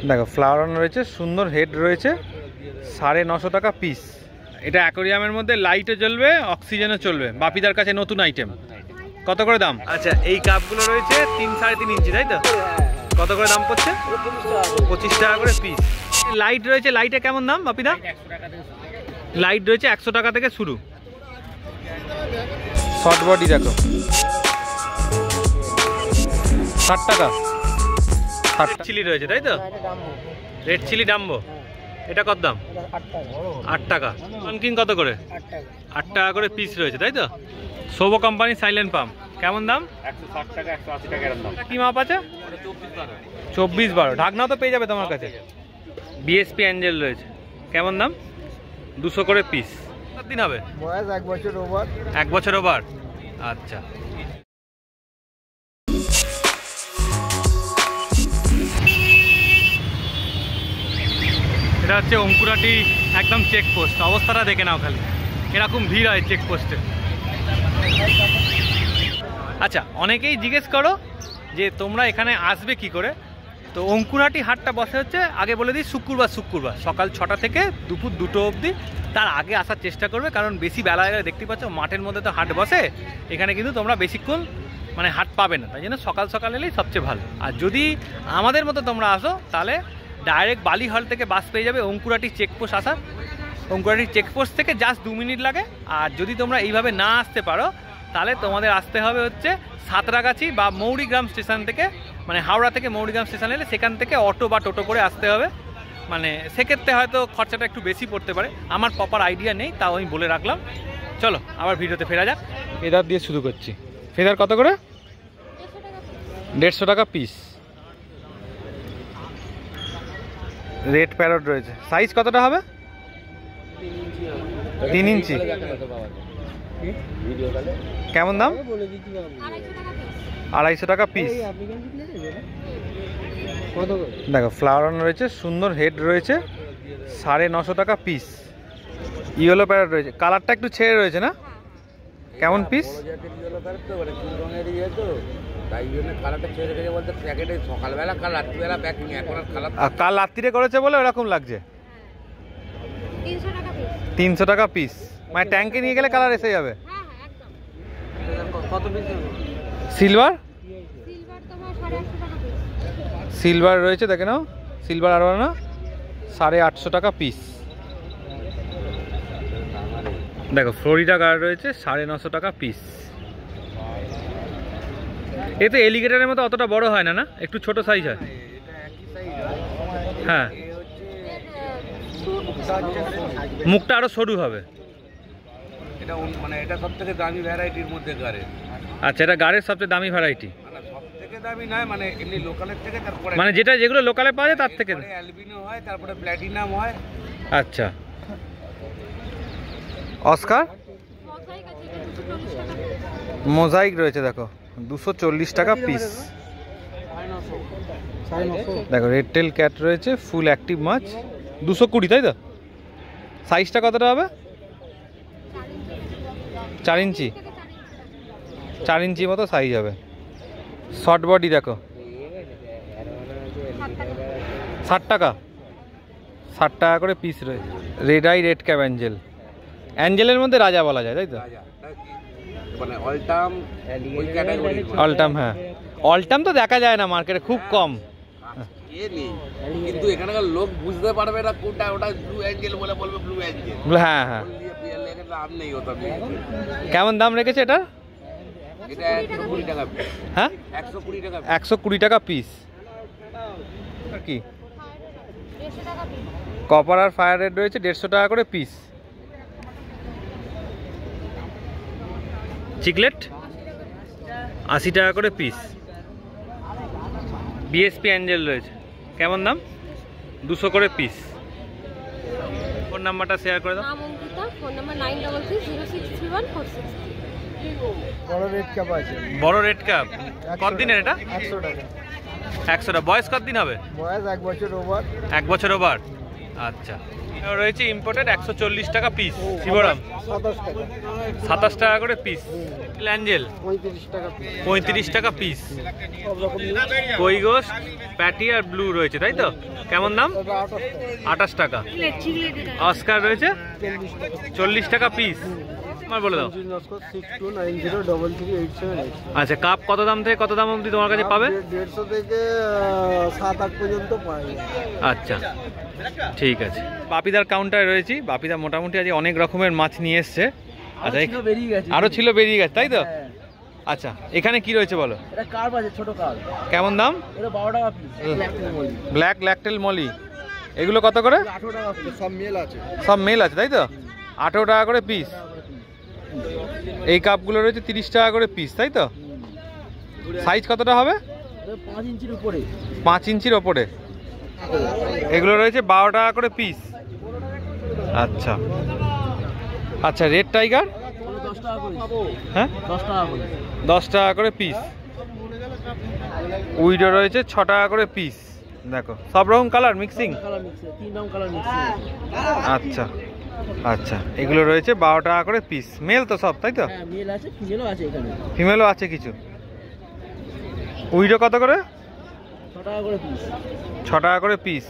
দেখো ফ্লাওয়ার রয়েছে, সুন্দর হেড রয়েছে, 950 টাকা পিস। এটা অ্যাকোরিয়ামের মধ্যে লাইটও জ্বলবে, অক্সিজেনও চলবে। বাপিদার কাছে নতুন আইটেম। কত করে দাম? আচ্ছা, এই কাপগুলো রয়েছে 3-3.5 ইঞ্চি, তাই তো? কত করে দাম পড়ছে? 25 টাকা করে পিস। লাইট রয়েছে, লাইটে কেমন দাম বাপিদা? লাইট রয়েছে 100 টাকা থেকে শুরু। শর্ট বডি দেখো 60 টাকা। চিলি রয়েছে, তাই তো? রেড চিলি ডাম্বো, এটা কত দাম? 8 টাকা। পামকিন কত করে? 8 টাকা করে পিস রয়েছে, তাই তো? সোবো কোম্পানি সাইলেন্ট পাম্প কেমন দাম? 160 টাকা 180 টাকা এর দাম। কি মাপ আছে? 24-12। ঢাকনাও তো পেয়ে যাবে তোমার কাছে। বিএসপি অ্যাঞ্জেল রয়েছে, কেমন দাম? 200 করে পিস। কতদিন হবে? বয়স 1 বছর ওভার। 1 বছর ওভার, আচ্ছা। এটা হচ্ছে অঙ্কুরাটি একদম চেকপোস্ট। অবস্থাটা দেখে নাও খালি, এরকম ভিড় হয় চেকপোস্টে। আচ্ছা, অনেকেই জিজ্ঞেস করো যে তোমরা এখানে আসবে কি করে। তো অঙ্কুরাটি হাটটা বসে হচ্ছে, আগে বলে দিই, শুক্রবার সকাল 6টা থেকে দুপুর 2টো অবধি। তার আগে আসার চেষ্টা করবে, কারণ বেশি বেলা দেখতে পাচ্ছ মাঠের মধ্যে তো হাট বসে। এখানে কিন্তু তোমরা বেশিক্ষণ মানে হাট পাবে না, তাই জন্য সকাল সকাল এলেই সবচেয়ে ভালো। আর যদি আমাদের মতো তোমরা আসো তাহলে ডাইরেক্ট বালি হল থেকে বাস পেয়ে যাবে অঙ্কুরাটি চেকপোস্ট আসার। অঙ্কুরাটি চেকপোস্ট থেকে জাস্ট 2 মিনিট লাগে। আর যদি তোমরা এইভাবে না আসতে পারো তাহলে তোমাদের আসতে হবে হচ্ছে সাঁতরাগাছি বা মৌরিগ্রাম স্টেশন থেকে, মানে হাওড়া থেকে মৌরিগ্রাম স্টেশন এলে সেখান থেকে অটো বা টোটো করে আসতে হবে। মানে সেক্ষেত্রে হয়তো খরচাটা একটু বেশি পড়তে পারে, আমার প্রপার আইডিয়া নেই, তাও আমি বলে রাখলাম। চলো আবার ভিডিওতে ফেরা যাক। ফেদার দিয়ে শুরু করছি। ফেদার কত করে? 150 টাকা পিস। রেড প্যারট রয়েছে, সাইজ কতটা হবে? 3 ইঞ্চি। কেমন দাম? 250 টাকা পিস। দেখো ফ্লাওয়ার রয়েছে, সুন্দর হেড রয়েছে, 950 টাকা পিস। ইয়েলো প্যারট রয়েছে, কালারটা একটু ছেড়ে রয়েছে না? কেমন পিস? কাল রাত্রিরে করেছে বলে এরকম লাগছে। 300 টাকা পিস। মানে ট্যাঙ্কে নিয়ে গেলে কালার এসে যাবে। সিলভার, সিলভার রয়েছে, দেখে নাও। সিলভার আরও না, 850 টাকা পিস। দেখো ফ্লোরিডা গার্ড রয়েছে, 950 টাকা পিস। এ তো এলিগেটরের মতো অতটা বড় হয় না, না একটু ছোট সাইজ হয়। হ্যাঁ, মুখটা আরো সরু হবে। এটা মানে এটা সবথেকে দামি ভ্যারাইটির মধ্যে গাড়ের। আচ্ছা, এটা গাড়ের সবচেয়ে দামি ভ্যারাইটি। মানে সবথেকে দামি নয়, মানে এমনি লোকালের থেকে। তারপরে মানে যেগুলো লোকালে পাওয়া যায় তার থেকে অ্যালবিনো হয়, তারপরে প্ল্যাটিনাম হয়। আচ্ছা, অস্কার মোজাইক রয়েছে, দেখো 240 টাকা পিস। দেখো রেড টেল ক্যাট রয়েছে, ফুল অ্যাক্টিভ মাছ, 220, তাই তো? সাইজটা কতটা হবে? 4 ইঞ্চি, 4 ইঞ্চি মতো সাইজ হবে। শর্ট বডি দেখো 60 টাকা, 60 টাকা করে পিস রয়েছে। Red eye red cap angel, অ্যাঞ্জেলের মধ্যে রাজা বলা যায়, তাই তো? মানে অলটাম, অলটাম, হ্যাঁ অলটাম তো দেখা যায় না মার্কেটে, খুব কম। কিন্তু এখানকার লোক বুঝতে পারবে না কোনটা ওটা ব্লু অ্যাঞ্জেল বলে, বলবে ব্লু অ্যাঞ্জেল। হ্যাঁ হ্যাঁ, দাম নেই ওটা। কেমন দাম রেখেছে এটা? এটা 120 টাকা। হ্যাঁ, 120 টাকা, 120 টাকা পিস। কি কপার আর ফায়ার রেড রয়েছে, 150 টাকা করে পিস। চিকলেট 80 টাকা করে পিস। বিএসপি অ্যাঞ্জেল রয়েছে, কেমন দাম? 200 করে পিস। ফোন নাম্বারটা শেয়ার করে দাও। Phone number 9330631463। বড় রেড কাপ আছে। বড় রেড কাপ কতদিনের এটা? 100 টাকা। 100 টাকা। বয়স কতদিন হবে? বয়স 1 বছর ওভার। 1 বছর ওভার, আচ্ছা, রয়েছে ইম্পোর্টেড 140 টাকা পিস। শিবরাম 27 টাকা করে পিস। অ্যাঞ্জেল 35 টাকা পিস। কই গোস, প্যাটি আর ব্লু রয়েছে তাই তো? কেমন দাম? 28 টাকা। অস্কার রয়েছে 40 টাকা পিস। আমার বলে দাও। আচ্ছা, কাপ কত দাম থেকে কত দাম অবধি তোমার কাছে পাবে? 150 থেকে 7-8 পর্যন্ত পাই। আচ্ছা, ঠিক আছে। বাপিদার কাউন্টারে রয়েছি। বাপিদা মোটামুটি আজ অনেক রকমের মাছ নিয়ে এসছে। আচ্ছা, আরো ছিল, বেরিয়ে গেছে তাই তো? আচ্ছা, এখানে কি রয়েছে বলো? এটা কার্প আছে, ছোট কার্প। কেমন দাম? এটা 12 টাকা পিস। ব্ল্যাক ল্যাকটেল মলি, এগুলো কত করে? 18 টাকা পিস। সব মেল আছে, সব মেল আছে তাই তো? 18 টাকা করে পিস। এই কাপগুলো রয়েছে 30 টাকা করে পিস তাই তো? সাইজ কতটা হবে? 5 ইঞ্চির উপরে। 5 ইঞ্চির ওপরে। এগুলো রয়েছে 12 টাকা করে পিস। আচ্ছা আচ্ছা, রেড টাইগার 10 টাকা করে। হ্যাঁ, 10 টাকা করে। 10 টাকা করে পিস। উইডো রয়েছে 6 টাকা করে পিস। দেখো, সব রকম কালার মিক্সিং। কালার মিক্স, 3 রকম কালার মিক্স। আচ্ছা আচ্ছা, এগুলো রয়েছে 12 টাকা করে পিস। মেল তো সব তাই তো? হ্যাঁ, মেল আছে, ফিমেলও আছে এখানে। ফিমেলও আছে কিছু। উইডো কত করে? 6 টাকা করে পিস। 6 টাকা করে পিস।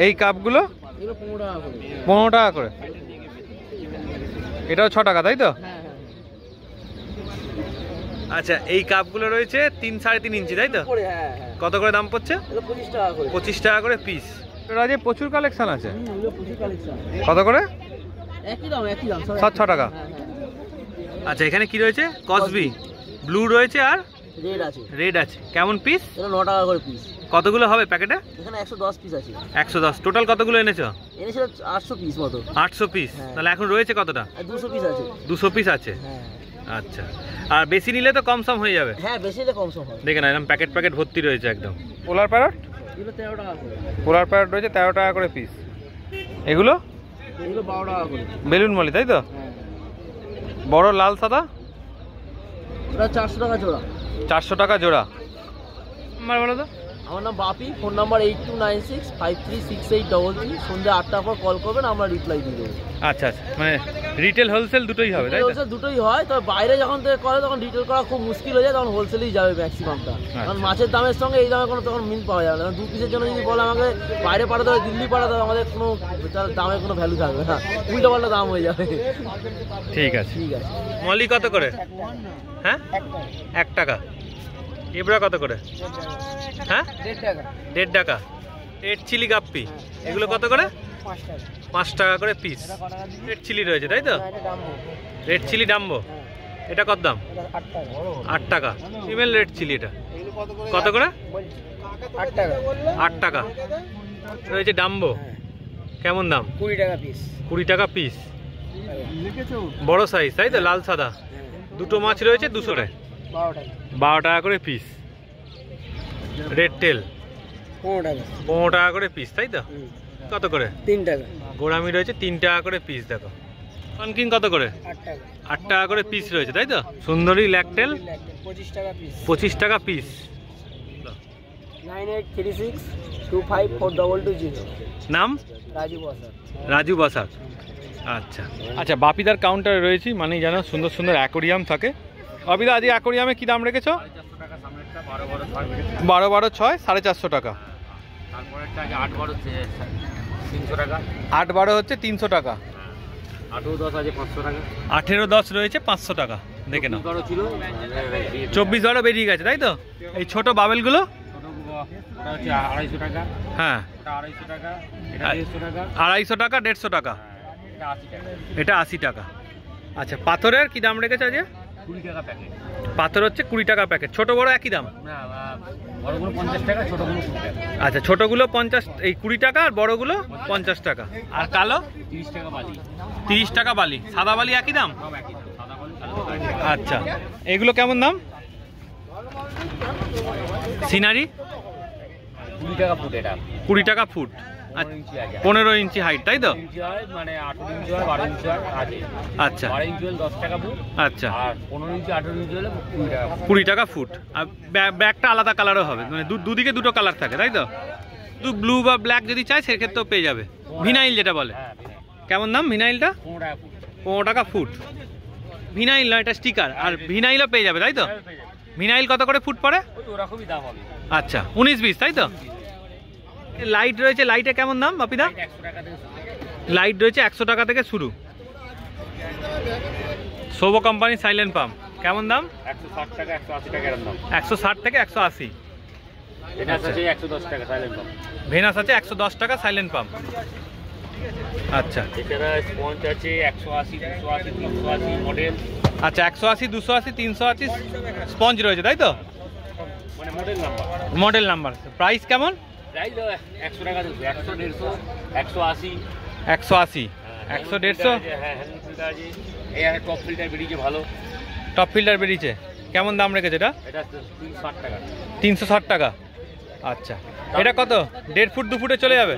এই কাপগুলো এগুলো 15 টাকা করে। 15 টাকা করে। এটাও 6 টাকা তাই তো? হ্যাঁ হ্যাঁ। আচ্ছা, এই কাপগুলো রয়েছে 3-3.5 ইঞ্চি তাই তো? করে, হ্যাঁ হ্যাঁ। কত করে দাম পড়ছে? এগুলো 25 টাকা করে। 25 টাকা করে পিস। এর আজকে প্রচুর কালেকশন আছে। এগুলো প্রচুর কালেকশন। কত করে? একই দাম, একই দাম। সব 6 টাকা। হ্যাঁ হ্যাঁ। আচ্ছা, এখানে কি রয়েছে? কসবি ব্লু রয়েছে আর রেড আছে। রেড আছে। কেমন পিস? এটা 9 টাকা করে পিস। কতগুলো হবে প্যাকেটে? এখানে 110 পিস আছে। 110। টোটাল কতগুলো এনেছো? এনেছিল 800 পিস মতো। 800 পিস। হ্যাঁ। তাহলে এখন রয়েছে কতটা? আর 200 পিস আছে। 200 পিস আছে। হ্যাঁ আচ্ছা, আর বেশি নিলে তো কম সম হয়ে যাবে। হ্যাঁ, বেশি হলে কম সম হয়। দেখে না, এরকম প্যাকেট প্যাকেট ভর্তি রয়েছে একদম। পোলার প্যারট, এগুলো 13 টাকা করে। পোলার প্যারট রয়েছে 13 টাকা করে পিস। এগুলো এগুলো 12 টাকা করে। বেলুন মলি তাই তো? হ্যাঁ। বড় লাল সাদা ওটা 400 টাকা জোড়া। 400 টাকা জোড়া। আমার বলো তো। আমার নাম বাপি, ফোন নাম্বার 8296536833। সন্ধ্যে 8টার পর কল করবেন, আমরা রিপ্লাই দিয়ে দেবো। আচ্ছা আচ্ছা, মানে রিটেল হোলসেল দুটোই হবে তাই তো? হোলসেল দুটোই হয়, তবে বাইরে যখন থেকে করে তখন রিটেল করা খুব মুশকিল হয়ে যায়, তখন হোলসেলেই যাবে ম্যাক্সিমামটা। কারণ মাছের দামের সঙ্গে এই দামে কোনো তখন মিল পাওয়া যাবে না। 2 পিসের জন্য যদি বলে আমাকে বাইরে পাঠাতে হবে, দিল্লি পাঠাতে হবে, আমাদের কোনো তার দামের কোনো ভ্যালু থাকবে না, উল্টো পাল্টা দাম হয়ে যাবে। ঠিক আছে। ঠিক আছে। মলি কত করে? হ্যাঁ, 1 টাকা। ইবরা কত করে? হ্যাঁ, 1.5 টাকা। 1.5 টাকা। রেড চিলি গাপ্পি, এগুলো কত করে? 5 টাকা করে পিস। রেড চিলি রয়েছে তাই তো? রেড চিলি ডাম্বো, এটা কত দাম? 8 টাকা। ফিমেল রেড চিলি, এটা কত করে? 8 টাকা। 8 টাকা। রয়েছে ডাম্বো, কেমন দাম? 20 টাকা পিস। 20 টাকা পিস। বড় সাইজ তাই তো? লাল সাদা দুটো মাছ রয়েছে 200 টাকা। 12 টাকা করে পিস। রেড টেল 15 টাকা করে পিস তাই তো? কত করে? 3 টাকা। গোড়ামি রয়েছে 3 টাকা করে পিস। দেখো, পানকিন কত করে? 8 টাকা। 8 টাকা করে পিস রয়েছে তাই তো? সুন্দরী ল্যাকটেল 25 টাকা পিস। 25 টাকা পিস। 9836254220। নাম? রাজু বসাক। রাজু বসাক। আচ্ছা আচ্ছা, বাপিদার কাউন্টারে রয়েছি, মানেই জানো সুন্দর সুন্দর অ্যাকোরিয়াম থাকে। বাপিদা, আজ অ্যাকোরিয়ামে কি দাম রেখেছো? 12-12-6 450 টাকা। 8-12 হচ্ছে 300 টাকা। 18-10 আছে 500 টাকা। 18-10 রয়েছে 500 টাকা। দেখে নাও, 24-12 বেরিয়ে গেছে তাই তো? এই ছোট বাবেলগুলো হচ্ছে 250 টাকা। হ্যাঁ, 250 টাকা। এটা 150 টাকা। 250 টাকা, 150 টাকা। এটা 80 টাকা। এটা 80 টাকা। আচ্ছা, পাথরের কি দাম রেখেছে আজকে? 20 টাকা প্যাকেট। পাথর হচ্ছে 20 টাকা প্যাকেট। ছোট বড় একই দাম? না, বড়গুলো 50 টাকা, ছোটগুলো 20 টাকা। আচ্ছা, ছোটগুলো 50, এই 20 টাকা, আর বড়গুলো 50 টাকা। আর কালো 30 টাকা বালি। 30 টাকা বালি। সাদা বালি একই দাম? সব একই দাম। সাদা বালি, কালো বালি। আচ্ছা, এগুলো কেমন দাম? সিনারি 20 টাকা ফুট। এটা 20 টাকা ফুট। 15 ইঞ্চি আছে। 15 ইঞ্চি হাইট তাই তো? 15 ইঞ্চি হয়, মানে 18 ইঞ্চি হয়, 12 ইঞ্চি হয় আছে। আচ্ছা 12 ইঞ্চি হলে 10 টাকা ফুট। আচ্ছা, আর 15 ইঞ্চি 18 ইঞ্চি হলে 20 টাকা ফুট। 20 টাকা ফুট। আর ব্যাগটা আলাদা কালারও হবে, মানে দুদিকে দুটো কালার থাকে তাই তো? শুধু ব্লু বা ব্ল্যাক যদি চাই সেক্ষেত্রেও পেয়ে যাবে। ভিনাইল যেটা বলে, কেমন দাম ভিনাইলটা? 15 টাকা ফুট। ভিনাইল নয়, এটা স্টিকার। আর ভিনাইলও পেয়ে যাবে তাই তো? ভিনাইল কত করে ফুট পড়ে? আচ্ছা 19-20 তাই তো? লাইট রয়েছে, লাইটে কেমন দাম বাপিদা? লাইট রয়েছে 100 টাকা থেকে শুরু। সোবো কোম্পানি সাইলেন্ট পাম্প কেমন দাম? 160 টাকা 180 টাকা এর দাম। 160 থেকে 180। ভেনাস আছে 110 টাকা সাইলেন্ট পাম্প। ভেনাস আছে 110 টাকা সাইলেন্ট পাম্প। আচ্ছা এছাড়া স্পঞ্জ আছে 180 280 380 মডেল। আচ্ছা 180 280 380 স্পঞ্জ রয়েছে তাই তো? মানে model number. Model number. Price কেমন? প্রাইস 100 টাকা 100 150 180 180 100 150। হ্যাঁ হ্যান্ড ফিল্টার আছে। এই আছে টপ ফিল্টার বেরিয়েছে ভালো। টপ ফিল্টার বেরিয়েছে কেমন দাম রেখেছে এটা? এটা 360 টাকা। 360 টাকা। আচ্ছা এটা কত? 1.5 ফুট 2 ফুটে চলে যাবে?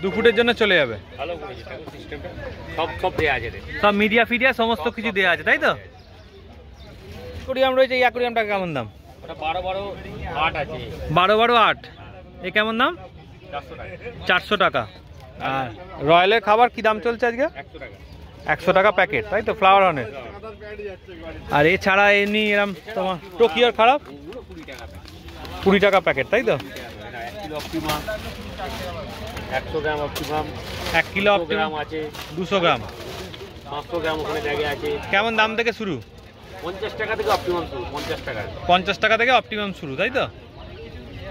2 ফুটের জন্য চলে যাবে। ভালো করেছে দেখো সিস্টেমটা। সব দেয়া আছে রে। সব মিডিয়া ফিডিয়া সমস্ত কিছু দেওয়া আছে তাই তো? অ্যাকুরিয়াম রয়েছে, এই অ্যাকুরিয়ামটা কেমন দাম? ওটা 12 8 আছে। 12 8। এ কেমন দাম? 400 টাকা। 400 টাকা। আর রয়্যালের খাবার কি দাম চলছে আজকে? 100 টাকা। 100 টাকা প্যাকেট তাই তো ফ্লাওয়ার হনের? আর এছাড়া এমনি এরম তোমার টোকিওর খারাপ 20 টাকা। 20 টাকা প্যাকেট তাই তো? 1 কিলো অপটিমাম 100 গ্রাম অপটিমাম 1 কিলো 100 গ্রাম আছে। 200 গ্রাম। 500 গ্রাম ওখানে ব্যাগে আছে। কেমন দাম থেকে শুরু? 50 টাকা থেকে অপটিমাম শুরু। 50 টাকা। 50 টাকা থেকে অপটিমাম শুরু তাই তো?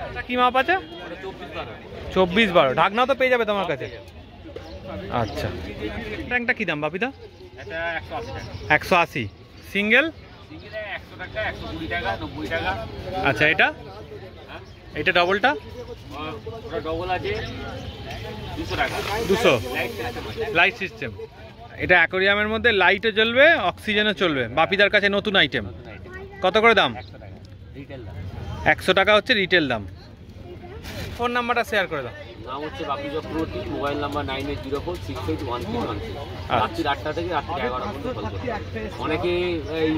এটা কি মাপ আছে? 24 12। ঢাকনাও তো পেয়ে যাবে তোমার কাছে। আচ্ছা ট্যাঙ্কটা কি দাম বাপিদা? এটা 180 টাকা। 180 সিঙ্গেল। সিঙ্গেলে 100 টাকা 120 টাকা 90 টাকা। আচ্ছা এটা এটা ডবলটা? ওটা ডবল আছে 200 টাকা। 200 লাইট সিস্টেম আছে। Light system. এটা অ্যাকোরিয়ামের মধ্যে লাইটও জ্বলবে, অক্সিজেনও চলবে। বাপিদার কাছে নতুন আইটেম। কত করে দাম? 100 টাকা রিটেল দাম। 100 টাকা হচ্ছে রিটেল দাম। ফোন নাম্বারটা শেয়ার করে দাও। নাম হচ্ছে বাপি চক্রবর্তী। Mobile number 9804681313। রাত্রি 8টা থেকে রাত্রি 11টা পর্যন্ত কল করতে হবে। অনেকে এই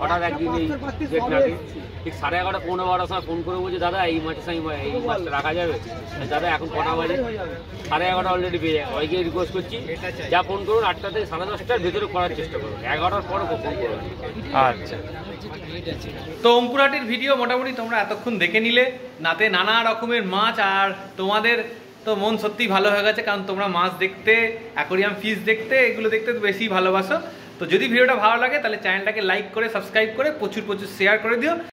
হঠাৎ একদিন এই ডেট নাকি ঠিক 11:30 15:12 সময় ফোন করে বলছে দাদা এই মাছটা রাখা যাবে? দাদা এখন কটা বাজে? 11:30 অলরেডি পেয়ে যায়। অনেকে রিকোয়েস্ট করছি যা ফোন করুন 8টা থেকে 10:30টার ভেতরে করার চেষ্টা করুন। 11টার পরে ফোন করুন। আচ্ছা তো অঙ্কুরহাটির ভিডিও মোটামুটি তোমরা এতক্ষণ দেখে নিলে। নাতে নানা রকমের মাছ, আর তোমাদের তো মন সত্যি ভালো হয়ে গেছে, কারণ তোমরা মাছ দেখতে, অ্যাকোরিয়াম ফিশ দেখতে, এগুলো দেখতে তো বেশি ভালোবাসো। তো যদি ভিডিওটা ভালো লাগে তাহলে চ্যানেলটাকে লাইক করে সাবস্ক্রাইব করে প্রচুর শেয়ার করে দিও।